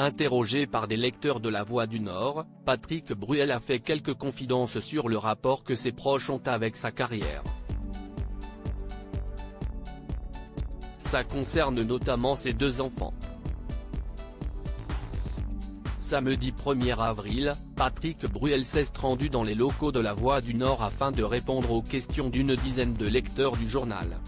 Interrogé par des lecteurs de La Voix du Nord, Patrick Bruel a fait quelques confidences sur le rapport que ses proches ont avec sa carrière. Ça concerne notamment ses 2 enfants. Samedi 1er avril, Patrick Bruel s'est rendu dans les locaux de La Voix du Nord afin de répondre aux questions d'une dizaine de lecteurs du journal.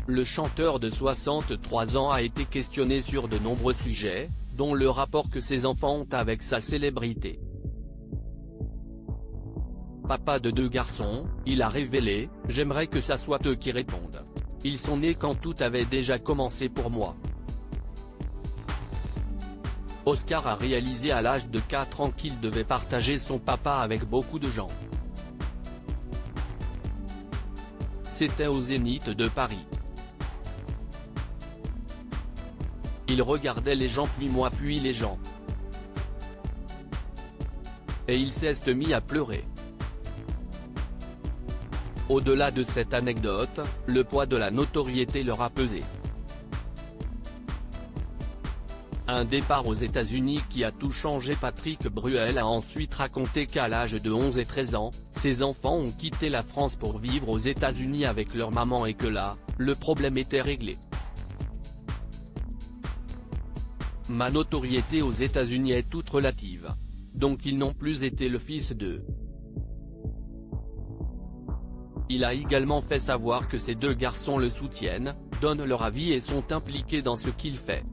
Le chanteur de 63 ans a été questionné sur de nombreux sujets, dont le rapport que ses enfants ont avec sa célébrité. Papa de 2 garçons, il a révélé « J'aimerais que ça soit eux qui répondent. Ils sont nés quand tout avait déjà commencé pour moi. » Oscar a réalisé à l'âge de 4 ans qu'il devait partager son papa avec beaucoup de gens. C'était au Zénith de Paris. Il regardait les gens puis moi puis les gens. Et il s'est mis à pleurer. Au-delà de cette anecdote, le poids de la notoriété leur a pesé. Un départ aux États-Unis qui a tout changé. Patrick Bruel a ensuite raconté qu'à l'âge de 11 et 13 ans, ses enfants ont quitté la France pour vivre aux États-Unis avec leur maman et que là, le problème était réglé. Ma notoriété aux États-Unis est toute relative. Donc ils n'ont plus été le fils d'eux. Il a également fait savoir que ses 2 garçons le soutiennent, donnent leur avis et sont impliqués dans ce qu'il fait.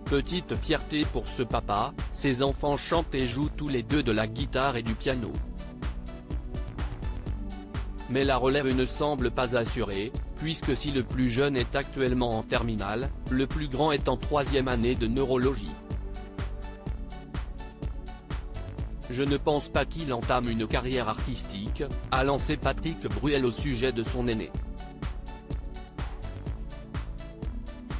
Petite fierté pour ce papa, ses enfants chantent et jouent tous les 2 de la guitare et du piano. Mais la relève ne semble pas assurée, puisque si le plus jeune est actuellement en terminale, le plus grand est en 3e année de neurologie. Je ne pense pas qu'il entame une carrière artistique, a lancé Patrick Bruel au sujet de son aîné.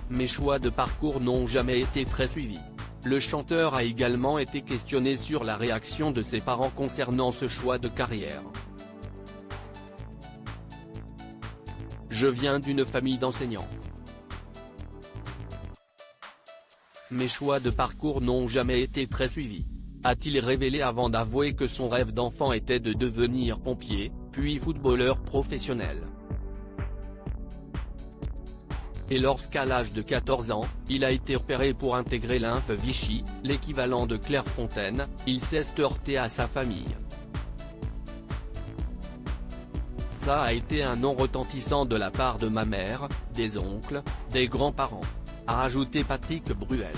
Mes choix de parcours n'ont jamais été très suivis. Le chanteur a également été questionné sur la réaction de ses parents concernant ce choix de carrière. Je viens d'une famille d'enseignants. Mes choix de parcours n'ont jamais été très suivis, a-t-il révélé avant d'avouer que son rêve d'enfant était de devenir pompier, puis footballeur professionnel. Et lorsqu'à l'âge de 14 ans, il a été opéré pour intégrer Lymphe Vichy, l'équivalent de Clairefontaine, il s'est heurté à sa famille. Ça a été un non retentissant de la part de ma mère, des oncles, des grands-parents, a ajouté Patrick Bruel.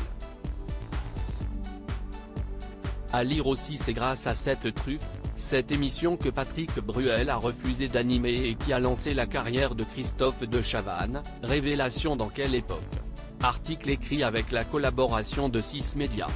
À lire aussi, c'est grâce à cette truffe, cette émission que Patrick Bruel a refusé d'animer et qui a lancé la carrière de Christophe de Chavannes, révélation dans quelle époque. Article écrit avec la collaboration de 6 Médias.